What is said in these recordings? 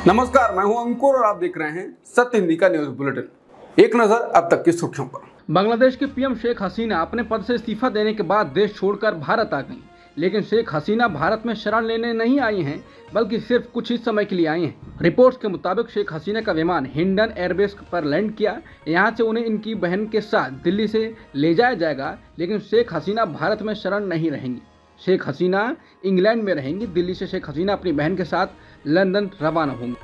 नमस्कार, मैं हूं अंकुर और आप देख रहे हैं सत्य हिंदी का न्यूज बुलेटिन। एक नजर अब तक की सुर्खियों पर। बांग्लादेश की पीएम शेख हसीना अपने पद से इस्तीफा देने के बाद देश छोड़कर भारत आ गईं। लेकिन शेख हसीना भारत में शरण लेने नहीं आई हैं, बल्कि सिर्फ कुछ ही समय के लिए आई हैं। रिपोर्ट्स के मुताबिक शेख हसीना का विमान हिंडन एयरबेस पर लैंड किया। यहां से उन्हें इनकी बहन के साथ दिल्ली से ले जाया जाएगा, लेकिन शेख हसीना भारत में शरण नहीं रहेंगी। शेख हसीना इंग्लैंड में रहेंगी। दिल्ली से शेख हसीना अपनी बहन के साथ लंदन रवाना होंगी।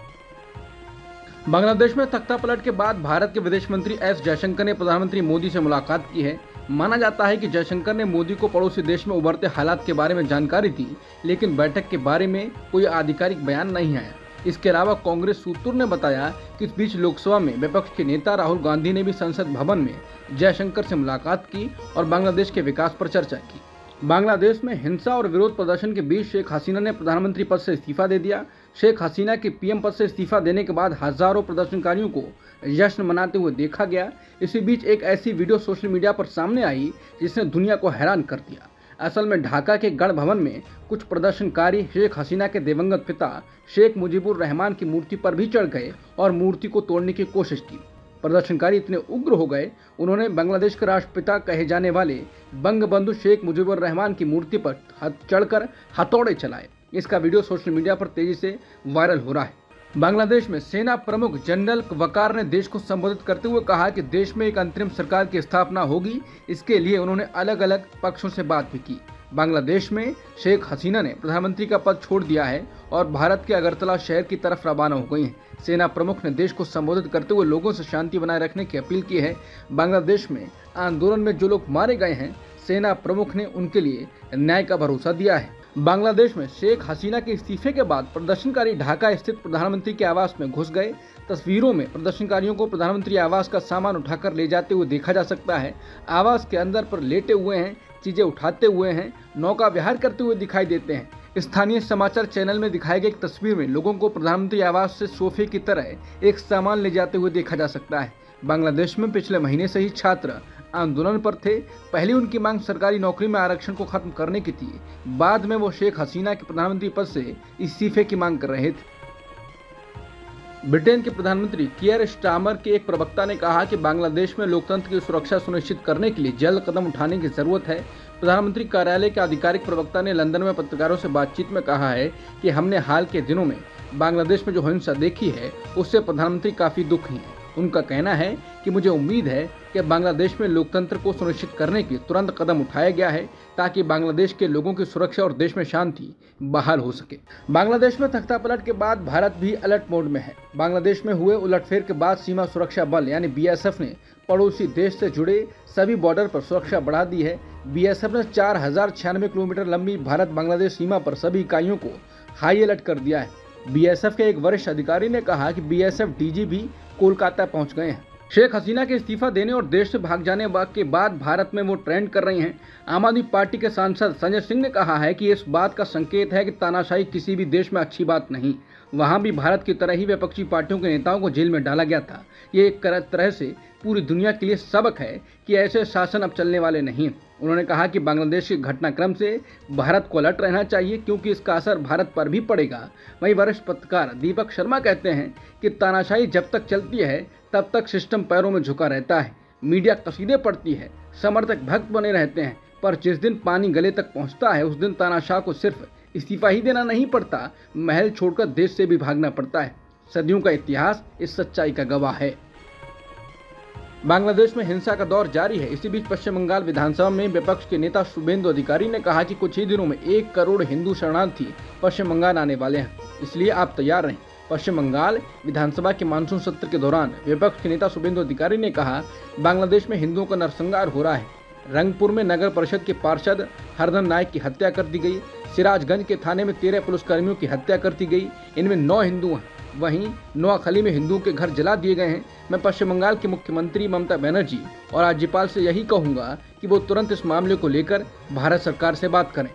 बांग्लादेश में तख्ता पलट के बाद भारत के विदेश मंत्री एस जयशंकर ने प्रधानमंत्री मोदी से मुलाकात की है। माना जाता है कि जयशंकर ने मोदी को पड़ोसी देश में उभरते हालात के बारे में जानकारी दी, लेकिन बैठक के बारे में कोई आधिकारिक बयान नहीं आया। इसके अलावा कांग्रेस सूत्रों ने बताया कि इस बीच लोकसभा में विपक्ष के नेता राहुल गांधी ने भी संसद भवन में जयशंकर से मुलाकात की और बांग्लादेश के विकास पर चर्चा की। बांग्लादेश में हिंसा और विरोध प्रदर्शन के बीच शेख हसीना ने प्रधानमंत्री पद से इस्तीफा दे दिया। शेख हसीना के पीएम पद से इस्तीफा देने के बाद हजारों प्रदर्शनकारियों को जश्न मनाते हुए देखा गया। इसी बीच एक ऐसी वीडियो सोशल मीडिया पर सामने आई जिसने दुनिया को हैरान कर दिया। असल में ढाका के गण भवन में कुछ प्रदर्शनकारी शेख हसीना के दिवंगत पिता शेख मुजीबुर रहमान की मूर्ति पर भी चढ़ गए और मूर्ति को तोड़ने की कोशिश की। प्रदर्शनकारी इतने उग्र हो गए, उन्होंने बांग्लादेश के राष्ट्रपिता कहे जाने वाले बंगबंधु शेख मुजीबुर रहमान की मूर्ति पर चढ़कर हथौड़े चलाए। इसका वीडियो सोशल मीडिया पर तेजी से वायरल हो रहा है। बांग्लादेश में सेना प्रमुख जनरल वकार ने देश को संबोधित करते हुए कहा कि देश में एक अंतरिम सरकार की स्थापना होगी। इसके लिए उन्होंने अलग अलग पक्षों से बात भी की। बांग्लादेश में शेख हसीना ने प्रधानमंत्री का पद छोड़ दिया है और भारत के अगरतला शहर की तरफ रवाना हो गई हैं। सेना प्रमुख ने देश को संबोधित करते हुए लोगों से शांति बनाए रखने की अपील की है। बांग्लादेश में आंदोलन में जो लोग मारे गए हैं, सेना प्रमुख ने उनके लिए न्याय का भरोसा दिया है। बांग्लादेश में शेख हसीना के इस्तीफे के बाद प्रदर्शनकारी ढाका स्थित प्रधानमंत्री के आवास में घुस गए। तस्वीरों में प्रदर्शनकारियों को प्रधानमंत्री आवास का सामान उठाकर ले जाते हुए देखा जा सकता है। आवास के अंदर पर लेटे हुए हैं, चीजें उठाते हुए हैं, नौका विहार करते हुए दिखाई देते हैं। स्थानीय समाचार चैनल में दिखाई गई एक तस्वीर में लोगों को प्रधानमंत्री आवास से सोफे की तरह एक सामान ले जाते हुए देखा जा सकता है। बांग्लादेश में पिछले महीने से ही छात्र आंदोलन पर थे। पहले उनकी मांग सरकारी नौकरी में आरक्षण को खत्म करने की थी। बाद में वो शेख हसीना के प्रधानमंत्री पद से इस्तीफे की मांग कर रहे थे। ब्रिटेन के प्रधानमंत्री कियर स्टारमर के एक प्रवक्ता ने कहा कि बांग्लादेश में लोकतंत्र की सुरक्षा सुनिश्चित करने के लिए जल्द कदम उठाने की जरूरत है। प्रधानमंत्री कार्यालय के आधिकारिक प्रवक्ता ने लंदन में पत्रकारों से बातचीत में कहा है कि हमने हाल के दिनों में बांग्लादेश में जो हिंसा देखी है, उससे प्रधानमंत्री काफी दुखी हैं। उनका कहना है कि मुझे उम्मीद है कि बांग्लादेश में लोकतंत्र को सुनिश्चित करने के तुरंत कदम उठाया गया है ताकि बांग्लादेश के लोगों की सुरक्षा और देश में शांति बहाल हो सके। बांग्लादेश में तख्ता पलट के बाद भारत भी अलर्ट मोड में है। बांग्लादेश में हुए उलटफेर के बाद सीमा सुरक्षा बल यानी बीएसएफ ने पड़ोसी देश से जुड़े सभी बॉर्डर पर सुरक्षा बढ़ा दी है। बीएसएफ ने 4096 किलोमीटर लंबी भारत बांग्लादेश सीमा पर सभी इकाइयों को हाई अलर्ट कर दिया है। बीएसएफ के एक वरिष्ठ अधिकारी ने कहा कि बीएसएफ डीजी भी कोलकाता पहुंच गए हैं। शेख हसीना के इस्तीफा देने और देश से भाग जाने के बाद भारत में वो ट्रेंड कर रही हैं। आम आदमी पार्टी के सांसद संजय सिंह ने कहा है कि इस बात का संकेत है कि तानाशाही किसी भी देश में अच्छी बात नहीं। वहां भी भारत की तरह ही विपक्षी पार्टियों के नेताओं को जेल में डाला गया था। ये एक तरह से पूरी दुनिया के लिए सबक है कि ऐसे शासन अब चलने वाले नहीं। उन्होंने कहा कि बांग्लादेश के घटनाक्रम से भारत को अलर्ट रहना चाहिए क्योंकि इसका असर भारत पर भी पड़ेगा। वहीं वरिष्ठ पत्रकार दीपक शर्मा कहते हैं कि तानाशाही जब तक चलती है तब तक सिस्टम पैरों में झुका रहता है। मीडिया कसीदे पढ़ती है, समर्थक भक्त बने रहते हैं, पर जिस दिन पानी गले तक पहुंचता है उस दिन तानाशाह को सिर्फ इस्तीफा ही देना नहीं पड़ता, महल छोड़कर देश से भी भागना पड़ता है। सदियों का इतिहास इस सच्चाई का गवाह है। बांग्लादेश में हिंसा का दौर जारी है। इसी बीच पश्चिम बंगाल विधानसभा में विपक्ष के नेता शुभेंदु अधिकारी ने कहा कि कुछ ही दिनों में 1 करोड़ हिंदू शरणार्थी पश्चिम बंगाल आने वाले हैं, इसलिए आप तैयार रहें। पश्चिम बंगाल विधानसभा के मानसून सत्र के दौरान विपक्ष के नेता शुभेंदु अधिकारी ने कहा, बांग्लादेश में हिंदुओं का नरसंहार हो रहा है। रंगपुर में नगर परिषद के पार्षद हरधन नायक की हत्या कर दी गई। सिराजगंज के थाने में 13 पुलिसकर्मियों की हत्या कर दी गई, इनमें 9 हिंदू हैं। वहीं नोआखली में हिंदुओं के घर जला दिए गए हैं। मैं पश्चिम बंगाल की मुख्यमंत्री ममता बनर्जी और राज्यपाल से यही कहूंगा कि वो तुरंत इस मामले को लेकर भारत सरकार से बात करें।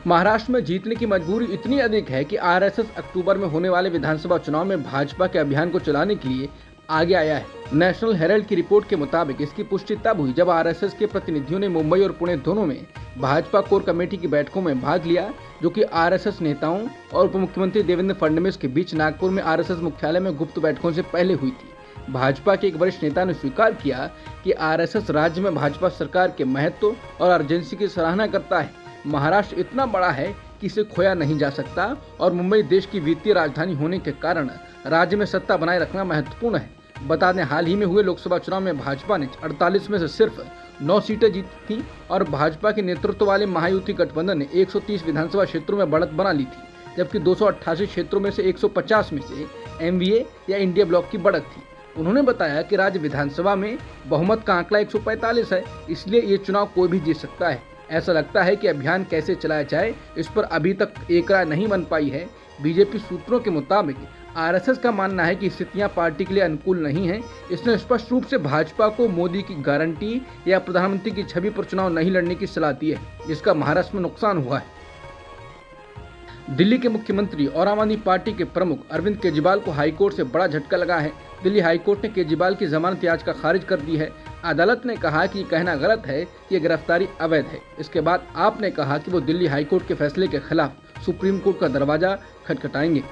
महाराष्ट्र में जीतने की मजबूरी इतनी अधिक है कि आरएसएस अक्टूबर में होने वाले विधानसभा चुनाव में भाजपा के अभियान को चलाने के लिए आगे आया है। नेशनल हेराल्ड की रिपोर्ट के मुताबिक इसकी पुष्टि तब हुई जब आरएसएस के प्रतिनिधियों ने मुंबई और पुणे दोनों में भाजपा कोर कमेटी की बैठकों में भाग लिया। जो कि आरएसएस नेताओं और उप मुख्यमंत्री देवेंद्र फडणवीस के बीच नागपुर में आरएसएस मुख्यालय में गुप्त बैठकों से पहले हुई थी। भाजपा के एक वरिष्ठ नेता ने स्वीकार किया कि आरएसएस राज्य में भाजपा सरकार के महत्व और अर्जेंसी की सराहना करता है। महाराष्ट्र इतना बड़ा है कि इसे खोया नहीं जा सकता और मुंबई देश की वित्तीय राजधानी होने के कारण राज्य में सत्ता बनाए रखना महत्वपूर्ण है। बता दें, हाल ही में हुए लोकसभा चुनाव में भाजपा ने 48 में से सिर्फ 9 सीटें जीती थी और भाजपा के नेतृत्व वाले महायुति गठबंधन ने 130 विधानसभा क्षेत्रों में बढ़त बना ली थी, जबकि 288 क्षेत्रों में से 150 में से एमवीए या इंडिया ब्लॉक की बढ़त थी। उन्होंने बताया कि राज्य विधानसभा में बहुमत का आंकड़ा 145 है, इसलिए ये चुनाव कोई भी जीत सकता है। ऐसा लगता है कि अभियान कैसे चलाया जाए इस पर अभी तक एक राय नहीं बन पाई है। बीजेपी सूत्रों के मुताबिक आरएसएस का मानना है कि स्थितियां पार्टी के लिए अनुकूल नहीं हैं। इसने स्पष्ट रूप से भाजपा को मोदी की गारंटी या प्रधानमंत्री की छवि पर चुनाव नहीं लड़ने की सलाह दी है, जिसका महाराष्ट्र में नुकसान हुआ है। दिल्ली के मुख्यमंत्री और आम आदमी पार्टी के प्रमुख अरविंद केजरीवाल को हाईकोर्ट से बड़ा झटका लगा है। दिल्ली हाईकोर्ट ने केजरीवाल की जमानत याचिका खारिज कर दी है। अदालत ने कहा कि कहना गलत है कि ये गिरफ्तारी अवैध है। इसके बाद आप ने कहा कि वो दिल्ली हाईकोर्ट के फैसले के खिलाफ सुप्रीम कोर्ट का दरवाजा खटखटाएंगे।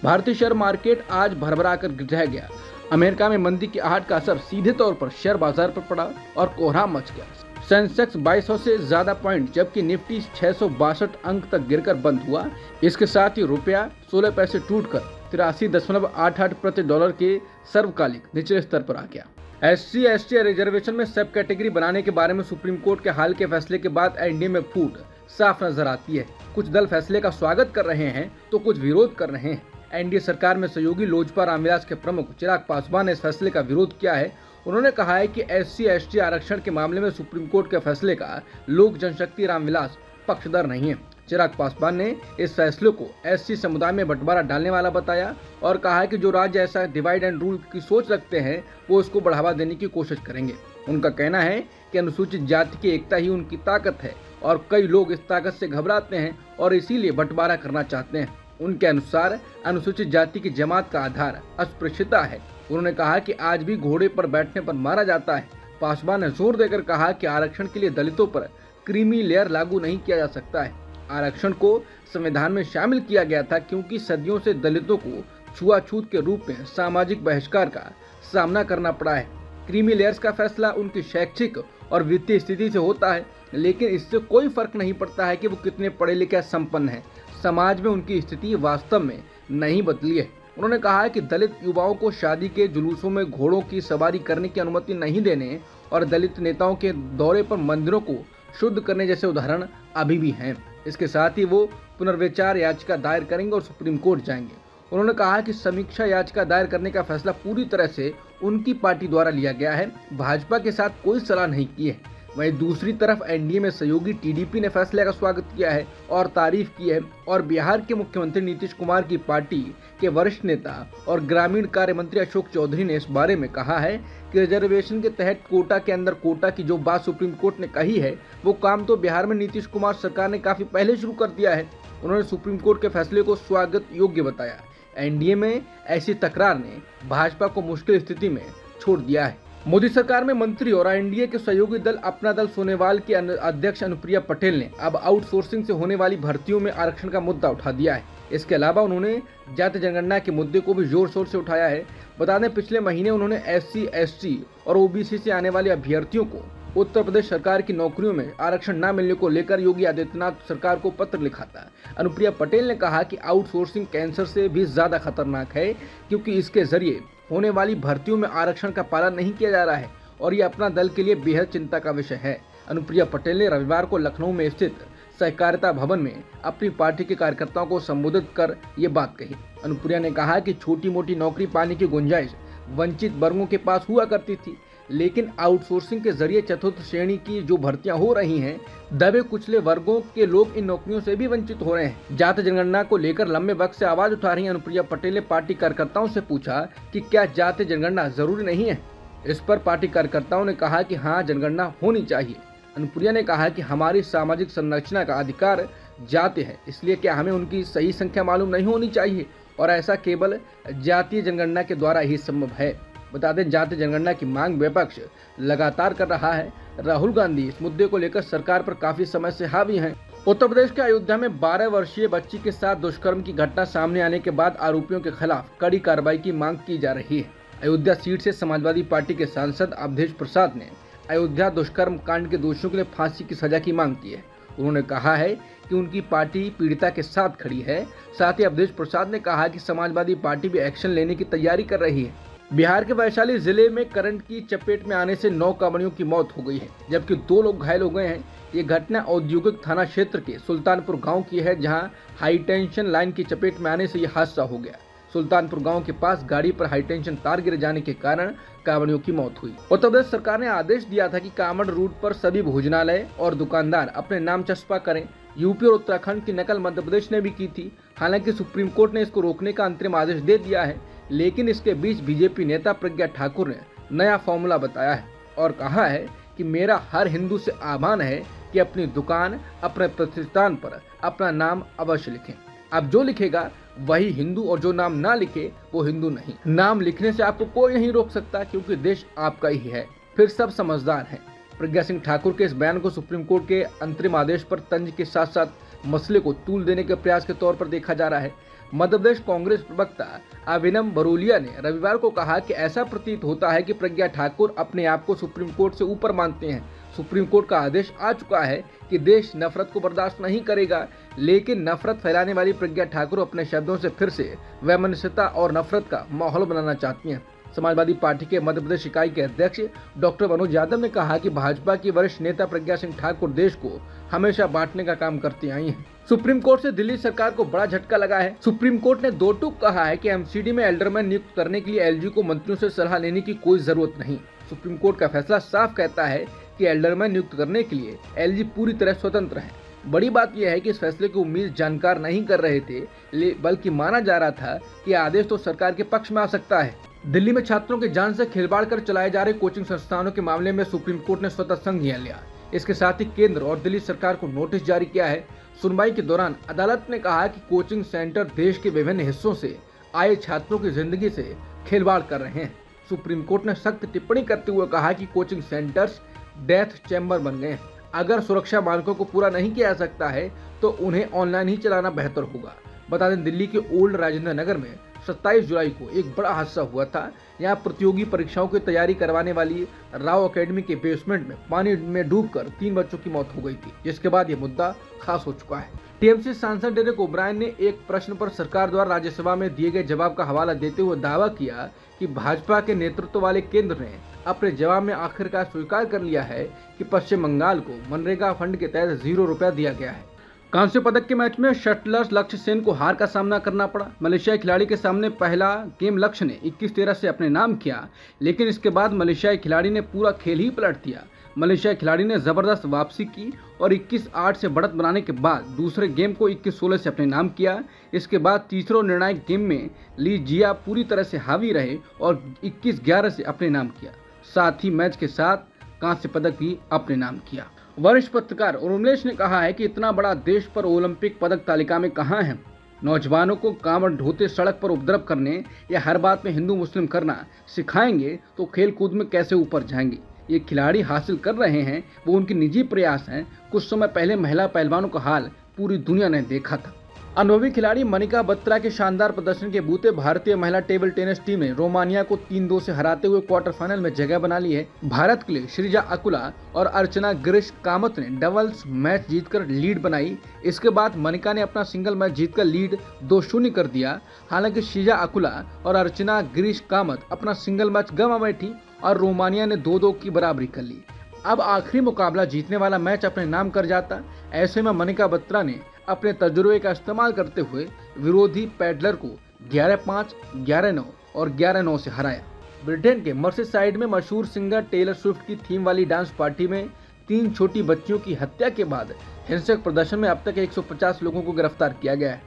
भारतीय शेयर मार्केट आज भरभरा कर गिर गया। अमेरिका में मंदी की आहट का असर सीधे तौर पर शेयर बाजार पर पड़ा और कोहराम मच गया। सेंसेक्स 2200 से ज्यादा पॉइंट जबकि निफ्टी 662 अंक तक गिरकर बंद हुआ। इसके साथ ही रुपया 16 पैसे टूटकर 83.88 प्रति डॉलर के सर्वकालिक निचले स्तर पर आ गया। SC ST रिजर्वेशन में सब कैटेगरी बनाने के बारे में सुप्रीम कोर्ट के हाल के फैसले के बाद एनडीए में फूट साफ नजर आती है। कुछ दल फैसले का स्वागत कर रहे हैं तो कुछ विरोध कर रहे हैं। एनडीए सरकार में सहयोगी लोजपा रामविलास के प्रमुख चिराग पासवान ने इस फैसले का विरोध किया है। उन्होंने कहा है कि SC ST आरक्षण के मामले में सुप्रीम कोर्ट के फैसले का लोक जनशक्ति रामविलास पक्षधर नहीं है। चिराग पासवान ने इस फैसले को SC समुदाय में बंटवारा डालने वाला बताया और कहा है कि जो राज्य ऐसा डिवाइड एंड रूल की सोच रखते हैं वो इसको बढ़ावा देने की कोशिश करेंगे। उनका कहना है कि अनुसूचित जाति की एकता ही उनकी ताकत है और कई लोग इस ताकत से घबराते हैं और इसीलिए बंटवारा करना चाहते हैं। उनके अनुसार अनुसूचित जाति की जमात का आधार अस्पृश्यता है। उन्होंने कहा कि आज भी घोड़े पर बैठने पर मारा जाता है। पासवान ने जोर देकर कहा कि आरक्षण के लिए दलितों पर क्रीमी लेयर लागू नहीं किया जा सकता है। आरक्षण को संविधान में शामिल किया गया था क्योंकि सदियों से दलितों को छुआछूत के रूप में सामाजिक बहिष्कार का सामना करना पड़ा है। क्रीमी लेयर्स का फैसला उनकी शैक्षिक और वित्तीय स्थिति से होता है, लेकिन इससे कोई फर्क नहीं पड़ता है कि वो कितने पढ़े लिखे संपन्न हैं। समाज में उनकी स्थिति वास्तव में नहीं बदली है। उन्होंने कहा है कि दलित युवाओं को शादी के जुलूसों में घोड़ों की सवारी करने की अनुमति नहीं देने और दलित नेताओं के दौरे पर मंदिरों को शुद्ध करने जैसे उदाहरण अभी भी हैं। इसके साथ ही वो पुनर्विचार याचिका दायर करेंगे और सुप्रीम कोर्ट जाएंगे। उन्होंने कहा कि समीक्षा याचिका दायर करने का फैसला पूरी तरह से उनकी पार्टी द्वारा लिया गया है, भाजपा के साथ कोई सलाह नहीं की है। वहीं दूसरी तरफ एनडीए में सहयोगी टीडीपी ने फैसले का स्वागत किया है और तारीफ की है और बिहार के मुख्यमंत्री नीतीश कुमार की पार्टी के वरिष्ठ नेता और ग्रामीण कार्य मंत्री अशोक चौधरी ने इस बारे में कहा है कि रिजर्वेशन के तहत कोटा के अंदर कोटा की जो बात सुप्रीम कोर्ट ने कही है वो काम तो बिहार में नीतीश कुमार सरकार ने काफी पहले शुरू कर दिया है। उन्होंने सुप्रीम कोर्ट के फैसले को स्वागत योग्य बताया। एनडीए में ऐसी तकरार ने भाजपा को मुश्किल स्थिति में छोड़ दिया है। मोदी सरकार में मंत्री और एनडीए के सहयोगी दल अपना दल सोनेवाल की अध्यक्ष अनुप्रिया पटेल ने अब आउटसोर्सिंग से होने वाली भर्तियों में आरक्षण का मुद्दा उठा दिया है। इसके अलावा उन्होंने जाति जनगणना के मुद्दे को भी जोर शोर से उठाया है। बता दें, पिछले महीने उन्होंने SC ST और OBC से आने वाले अभ्यर्थियों को उत्तर प्रदेश सरकार की नौकरियों में आरक्षण न मिलने को लेकर योगी आदित्यनाथ सरकार को पत्र लिखा था। अनुप्रिया पटेल ने कहा कि आउटसोर्सिंग कैंसर से भी ज्यादा खतरनाक है क्योंकि इसके जरिए होने वाली भर्तियों में आरक्षण का पालन नहीं किया जा रहा है और ये अपना दल के लिए बेहद चिंता का विषय है। अनुप्रिया पटेल ने रविवार को लखनऊ में स्थित सहकारिता भवन में अपनी पार्टी के कार्यकर्ताओं को संबोधित कर ये बात कही। अनुप्रिया ने कहा कि छोटी मोटी नौकरी पाने की गुंजाइश वंचित वर्गों के पास हुआ करती थी, लेकिन आउटसोर्सिंग के जरिए चतुर्थ श्रेणी की जो भर्तियां हो रही हैं, दबे कुचले वर्गों के लोग इन नौकरियों से भी वंचित हो रहे हैं। जाति जनगणना को लेकर लंबे वक्त से आवाज उठा रही अनुप्रिया पटेल ने पार्टी कार्यकर्ताओं से पूछा कि क्या जाति जनगणना जरूरी नहीं है। इस पर पार्टी कार्यकर्ताओं ने कहा कि हाँ, जनगणना होनी चाहिए। अनुप्रिया ने कहा कि हमारी सामाजिक संरचना का अधिकार जाति है, इसलिए क्या हमें उनकी सही संख्या मालूम नहीं होनी चाहिए और ऐसा केवल जातीय जनगणना के द्वारा ही संभव है। बता दें, जाति जनगणना की मांग विपक्ष लगातार कर रहा है। राहुल गांधी इस मुद्दे को लेकर सरकार पर काफी समय से हावी हैं। उत्तर प्रदेश के अयोध्या में 12 वर्षीय बच्ची के साथ दुष्कर्म की घटना सामने आने के बाद आरोपियों के खिलाफ कड़ी कार्रवाई की मांग की जा रही है। अयोध्या सीट से समाजवादी पार्टी के सांसद अवधेश प्रसाद ने अयोध्या दुष्कर्म कांड के दोषियों के लिए फांसी की सजा की मांग की है। उन्होंने कहा है कि उनकी पार्टी पीड़िता के साथ खड़ी है। साथ ही अवधेश प्रसाद ने कहा कि समाजवादी पार्टी भी एक्शन लेने की तैयारी कर रही है। बिहार के वैशाली जिले में करंट की चपेट में आने से 9 कांवड़ियों की मौत हो गई है, जबकि 2 लोग घायल हो गए हैं। ये घटना औद्योगिक थाना क्षेत्र के सुल्तानपुर गांव की है, जहां हाई टेंशन लाइन की चपेट में आने से ये हादसा हो गया। सुल्तानपुर गांव के पास गाड़ी पर हाई टेंशन तार गिर जाने के कारण कांवड़ियों की मौत हुई। उत्तर प्रदेश सरकार ने आदेश दिया था कि कांवड़ रूट पर सभी भोजनालय और दुकानदार अपने नाम चस्पा करें। यूपी और उत्तराखंड की नकल मध्य प्रदेश ने भी की थी। हालांकि सुप्रीम कोर्ट ने इसको रोकने का अंतरिम आदेश दे दिया है, लेकिन इसके बीच बीजेपी नेता प्रज्ञा ठाकुर ने नया फॉर्मूला बताया है और कहा है कि मेरा हर हिंदू से आह्वान है कि अपनी दुकान, अपने प्रतिष्ठान पर अपना नाम अवश्य लिखें। अब जो लिखेगा वही हिंदू और जो नाम ना लिखे वो हिंदू नहीं। नाम लिखने से आपको कोई नहीं रोक सकता, क्योंकि देश आपका ही है। फिर सब समझदार हैं। प्रज्ञा सिंह ठाकुर के इस बयान को सुप्रीम कोर्ट के अंतरिम आदेश पर तंज के साथ साथ मसले को तूल देने के प्रयास के तौर पर देखा जा रहा है। मध्य प्रदेश कांग्रेस प्रवक्ता अविनम बरोलिया ने रविवार को कहा कि ऐसा प्रतीत होता है कि प्रज्ञा ठाकुर अपने आप को सुप्रीम कोर्ट से ऊपर मानते हैं। सुप्रीम कोर्ट का आदेश आ चुका है कि देश नफरत को बर्दाश्त नहीं करेगा, लेकिन नफरत फैलाने वाली प्रज्ञा ठाकुर अपने शब्दों से फिर से वैमनस्यता और नफरत का माहौल बनाना चाहती हैं। समाजवादी पार्टी के मध्य प्रदेश इकाई के अध्यक्ष डॉक्टर मनोज यादव ने कहा कि भाजपा की वरिष्ठ नेता प्रज्ञा सिंह ठाकुर देश को हमेशा बांटने का काम करती आई हैं। सुप्रीम कोर्ट से दिल्ली सरकार को बड़ा झटका लगा है। सुप्रीम कोर्ट ने 2 टूक कहा है कि एमसीडी में एल्डरमैन नियुक्त करने के लिए एलजी को मंत्रियों से सलाह लेने की कोई जरूरत नहीं। सुप्रीम कोर्ट का फैसला साफ कहता है कि एल्डरमैन नियुक्त करने के लिए एलजी पूरी तरह स्वतंत्र है। बड़ी बात यह है कि इस फैसले की उम्मीद जानकार नहीं कर रहे थे, बल्कि माना जा रहा था कि आदेश तो सरकार के पक्ष में आ सकता है। दिल्ली में छात्रों की जान से खिलवाड़ कर चलाए जा रहे कोचिंग संस्थानों के मामले में सुप्रीम कोर्ट ने स्वतः संज्ञान लिया। इसके साथ ही केंद्र और दिल्ली सरकार को नोटिस जारी किया है। सुनवाई के दौरान अदालत ने कहा कि कोचिंग सेंटर देश के विभिन्न हिस्सों से आए छात्रों की जिंदगी से खिलवाड़ कर रहे हैं। सुप्रीम कोर्ट ने सख्त टिप्पणी करते हुए कहा कि कोचिंग सेंटर्स डेथ चैम्बर बन गए हैं। अगर सुरक्षा मानकों को पूरा नहीं किया जा सकता है तो उन्हें ऑनलाइन ही चलाना बेहतर होगा। बता दें, दिल्ली के ओल्ड राजेंद्र नगर में 27 जुलाई को एक बड़ा हादसा हुआ था। यहाँ प्रतियोगी परीक्षाओं की तैयारी करवाने वाली राव एकेडमी के बेसमेंट में पानी में डूबकर 3 बच्चों की मौत हो गई थी, जिसके बाद ये मुद्दा खास हो चुका है। टीएमसी सांसद डेरेक ओब्रायन ने एक प्रश्न पर सरकार द्वारा राज्यसभा में दिए गए जवाब का हवाला देते हुए दावा किया कि भाजपा के नेतृत्व वाले केंद्र ने अपने जवाब में आखिरकार स्वीकार कर लिया है कि पश्चिम बंगाल को मनरेगा फंड के तहत 0 रुपया दिया गया है। कांस्य पदक के मैच में शटलर लक्ष्य सेन को हार का सामना करना पड़ा। मलेशियाई खिलाड़ी के सामने पहला गेम लक्ष्य ने 21-13 से अपने नाम किया, लेकिन इसके बाद मलेशियाई खिलाड़ी ने पूरा खेल ही पलट दिया। मलेशियाई खिलाड़ी ने जबरदस्त वापसी की और 21-8 से बढ़त बनाने के बाद दूसरे गेम को 21-16 से अपने नाम किया। इसके बाद तीसरे निर्णायक गेम में ली जिया पूरी तरह से हावी रहे और 21-11 से अपने नाम किया। साथ ही मैच के साथ कांस्य पदक भी अपने नाम किया। वरिष्ठ पत्रकार उर्मिलेश ने कहा है कि इतना बड़ा देश पर ओलंपिक पदक तालिका में कहां है। नौजवानों को कांवड़ ढोते सड़क पर उपद्रव करने या हर बात में हिंदू मुस्लिम करना सिखाएंगे तो खेल कूद में कैसे ऊपर जाएंगे। ये खिलाड़ी हासिल कर रहे हैं वो उनके निजी प्रयास हैं। कुछ समय पहले महिला पहलवानों का हाल पूरी दुनिया ने देखा था। अनुभवी खिलाड़ी मनिका बत्रा के शानदार प्रदर्शन के बूते भारतीय महिला टेबल टेनिस टीम ने रोमानिया को 3-2 से हराते हुए क्वार्टर फाइनल में जगह बना ली है। भारत के लिए श्रीजा अकुला और अर्चना गिरीश कामत ने डबल्स मैच जीतकर लीड बनाई। इसके बाद मनिका ने अपना सिंगल मैच जीतकर लीड 2-0 कर दिया। हालांकि श्रीजा अकुला और अर्चना गिरीश कामत अपना सिंगल मैच गंवा बैठी और रोमानिया ने 2-2 की बराबरी कर ली। अब आखिरी मुकाबला जीतने वाला मैच अपने नाम कर जाता। ऐसे में मनिका बत्रा ने अपने तजुर्बे का इस्तेमाल करते हुए विरोधी पैडलर को 11-5, 11-9 और 11-9 से हराया। ब्रिटेन के मर्सीसाइड में मशहूर सिंगर टेलर स्विफ्ट की थीम वाली डांस पार्टी में 3 छोटी बच्चियों की हत्या के बाद हिंसक प्रदर्शन में अब तक 150 लोगों को गिरफ्तार किया गया है।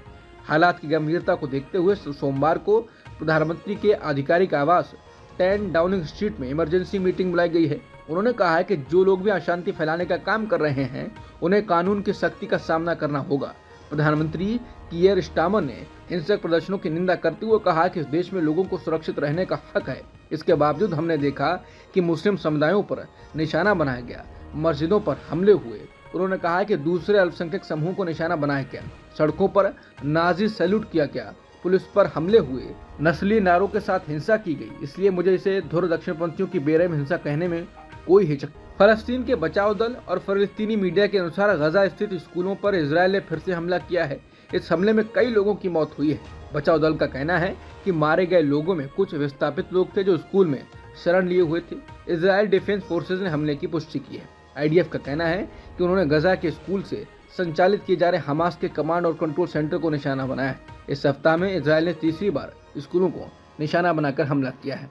हालात की गंभीरता को देखते हुए सोमवार को प्रधानमंत्री के आधिकारिक आवास 10 डाउनिंग स्ट्रीट में इमरजेंसी मीटिंग बुलाई गई है। उन्होंने कहा है कि जो लोग भी अशांति फैलाने का काम कर रहे हैं उन्हें कानून की सख्ती का सामना करना होगा। प्रधानमंत्री कियर स्टामर ने हिंसक प्रदर्शनों की निंदा करते हुए कहा कि इस देश में लोगों को सुरक्षित रहने का हक है। इसके बावजूद हमने देखा कि मुस्लिम समुदायों पर निशाना बनाया गया, मस्जिदों पर हमले हुए उन्होंने कहा कि दूसरे अल्पसंख्यक समूह को निशाना बनाया गया, सड़कों पर नाजी सैल्यूट किया गया, पुलिस पर हमले हुए, नस्ली नारों के साथ हिंसा की गई। इसलिए मुझे इसे धुर दक्षिणपंथियों की बेरहम हिंसा कहने में कोई हिचक। फलस्तीन के बचाव दल और फलस्तीनी मीडिया के अनुसार गजा स्थित स्कूलों पर इजरायल ने फिर से हमला किया है। इस हमले में कई लोगों की मौत हुई है। बचाव दल का कहना है कि मारे गए लोगों में कुछ विस्थापित लोग थे जो स्कूल में शरण लिए हुए थे। इजरायल डिफेंस फोर्सेज ने हमले की पुष्टि की है। IDF का कहना है कि उन्होंने गजा के स्कूल से संचालित किए जा रहे हमास के कमांड और कंट्रोल सेंटर को निशाना बनाया है। इस सप्ताह में इजरायल ने तीसरी बार स्कूलों को निशाना बनाकर हमला किया है।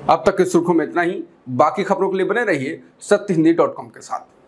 अब तक की सुर्खियों में इतना ही। बाकी खबरों के लिए बने रहिए सत्यहिंदी.com के साथ।